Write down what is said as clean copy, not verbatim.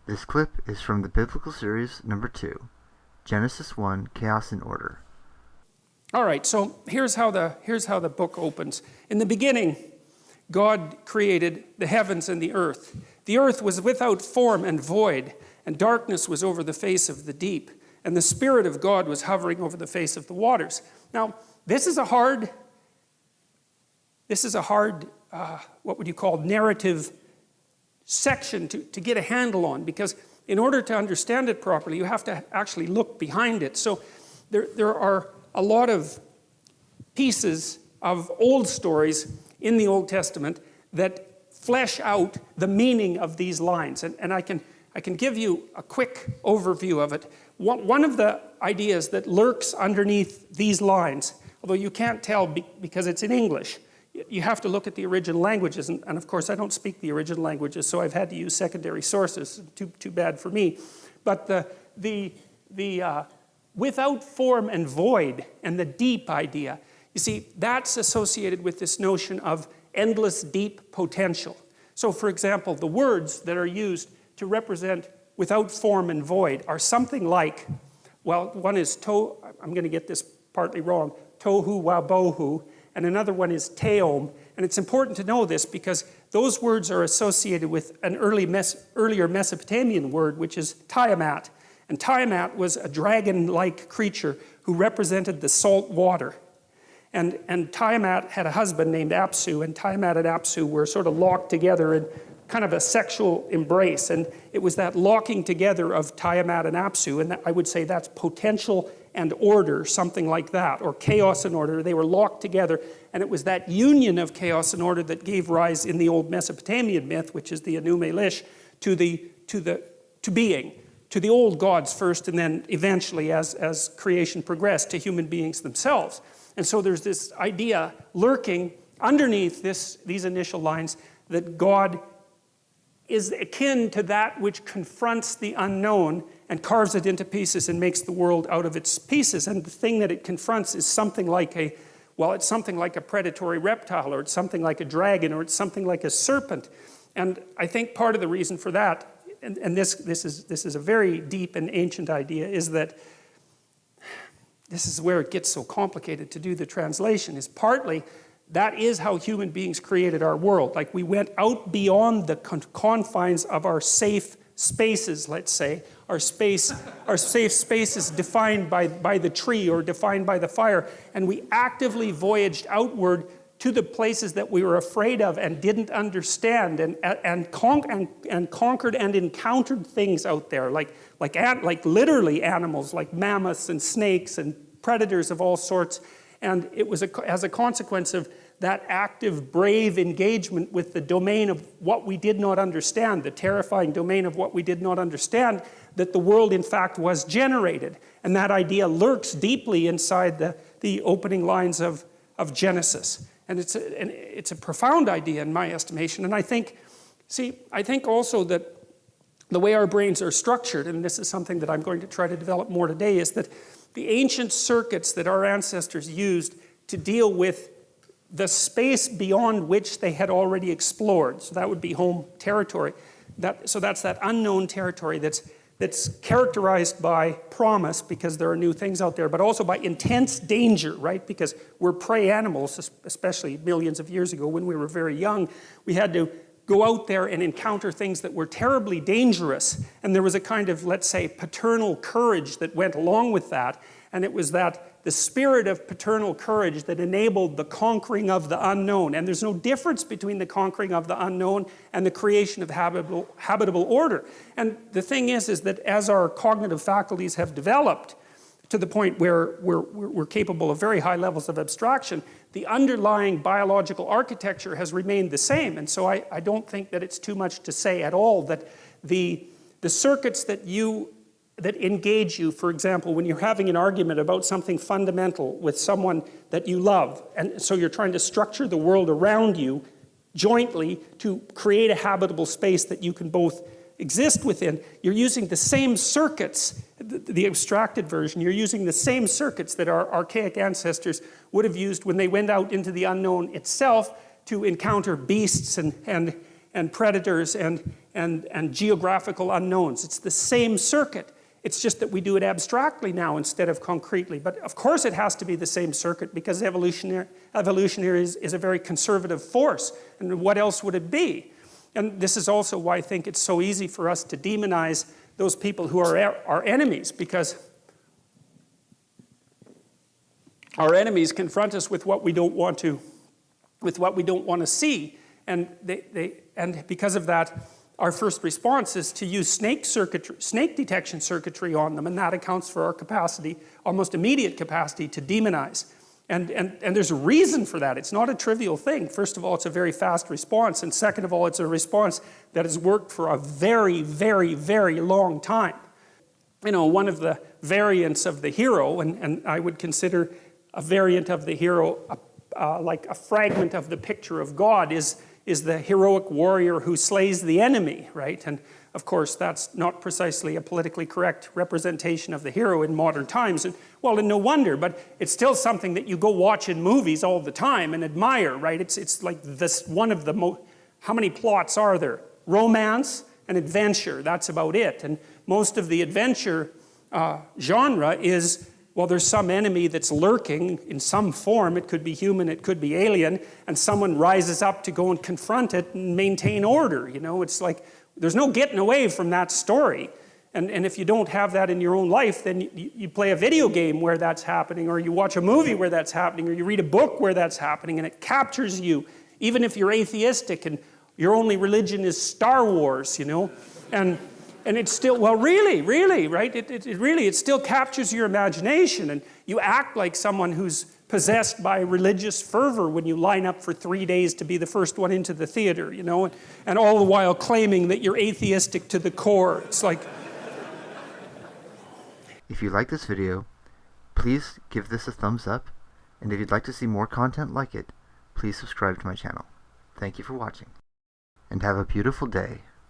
This clip is from the biblical series number 2, Genesis 1, Chaos and Order. All right, so here's how the book opens. In the beginning, God created the heavens and the earth. The earth was without form and void, and darkness was over the face of the deep. And the Spirit of God was hovering over the face of the waters. Now, this is a hard, what would you call, narrative section to get a handle on, because in order to understand it properly, you have to actually look behind it. So there are a lot of pieces of old stories in the Old Testament that flesh out the meaning of these lines. And I can give you a quick overview of it. One of the ideas that lurks underneath these lines, although you can't tell because it's in English, you have to look at the original languages, and of course I don't speak the original languages, so I've had to use secondary sources. Too bad for me. But the without form and void and the deep idea, you see, that's associated with this notion of endless deep potential. So for example, the words that are used to represent without form and void are something like, well, one is I'm going to get this partly wrong, tohu wabohu, and another one is teom. And it's important to know this because those words are associated with an earlier Mesopotamian word, which is Tiamat. And Tiamat was a dragon-like creature who represented the salt water. And Tiamat had a husband named Apsu, and Tiamat and Apsu were sort of locked together in kind of a sexual embrace. And it was that locking together of Tiamat and Apsu, and I would say that's potential and order, something like that, or chaos and order. They were locked together, and it was that union of chaos and order that gave rise in the old Mesopotamian myth, which is the Anu Melish, to being, to the old gods first, and then eventually, as creation progressed, to human beings themselves. And so there's this idea lurking underneath these initial lines that God is akin to that which confronts the unknown and carves it into pieces and makes the world out of its pieces. And the thing that it confronts is something like it's something like a predatory reptile, or it's something like a dragon, or it's something like a serpent. And I think part of the reason for that, and this is a very deep and ancient idea, is that this is where it gets so complicated to do the translation, is partly that is how human beings created our world. Like, we went out beyond the confines of our safe spaces, let's say. Our safe spaces defined by the tree or defined by the fire. And we actively voyaged outward to the places that we were afraid of and didn't understand, and conquered and encountered things out there, like literally animals, like mammoths and snakes and predators of all sorts. And it was as a consequence of that active, brave engagement with the domain of what we did not understand, the terrifying domain of what we did not understand, that the world in fact was generated. And that idea lurks deeply inside the opening lines of Genesis. And it's a profound idea in my estimation. And I think also that the way our brains are structured, and this is something that I'm going to try to develop more today, is that the ancient circuits that our ancestors used to deal with the space beyond which they had already explored, so that would be home territory. So that's that unknown territory that's characterized by promise, because there are new things out there, but also by intense danger, right? Because we're prey animals, especially millions of years ago when we were very young. We had to go out there and encounter things that were terribly dangerous. And there was a kind of, let's say, paternal courage that went along with that. And it was the spirit of paternal courage that enabled the conquering of the unknown. And there's no difference between the conquering of the unknown and the creation of habitable order. And the thing is that as our cognitive faculties have developed to the point where we're capable of very high levels of abstraction, the underlying biological architecture has remained the same. And so I don't think that it's too much to say at all that the circuits that engage you, for example, when you're having an argument about something fundamental with someone that you love, and so you're trying to structure the world around you jointly to create a habitable space that you can both exist within, you're using the same circuits, the abstracted version, you're using the same circuits that our archaic ancestors would have used when they went out into the unknown itself to encounter beasts and and predators and geographical unknowns. It's the same circuit. It's just that we do it abstractly now instead of concretely. But of course it has to be the same circuit, because evolutionary is a very conservative force. And what else would it be? And this is also why I think it's so easy for us to demonize those people who are our enemies, because our enemies confront us with what we don't want to see. And and because of that, our first response is to use snake detection circuitry on them, and that accounts for our capacity, almost immediate capacity, to demonize. And there's a reason for that. It's not a trivial thing. First of all, it's a very fast response, and second of all, it's a response that has worked for a very, very, very long time. You know, one of the variants of the hero, and I would consider a variant of the hero like a fragment of the picture of God, is the heroic warrior who slays the enemy, right? And of course, that's not precisely a politically correct representation of the hero in modern times. And well, and no wonder, but it's still something that you go watch in movies all the time and admire, right? It's like this one of the how many plots are there? Romance and adventure, that's about it. And most of the adventure genre is, well, there's some enemy that's lurking in some form. It could be human, it could be alien, and someone rises up to go and confront it and maintain order. You know, it's like, there's no getting away from that story. And if you don't have that in your own life, then you play a video game where that's happening, or you watch a movie where that's happening, or you read a book where that's happening, and it captures you, even if you're atheistic and your only religion is Star Wars, you know. And it's still, well, really, right? It still captures your imagination, and you act like someone who's possessed by religious fervor when you line up for 3 days to be the first one into the theater, you know, and all the while claiming that you're atheistic to the core. It's like... If you like this video, please give this a thumbs up, and if you'd like to see more content like it, please subscribe to my channel. Thank you for watching, and have a beautiful day.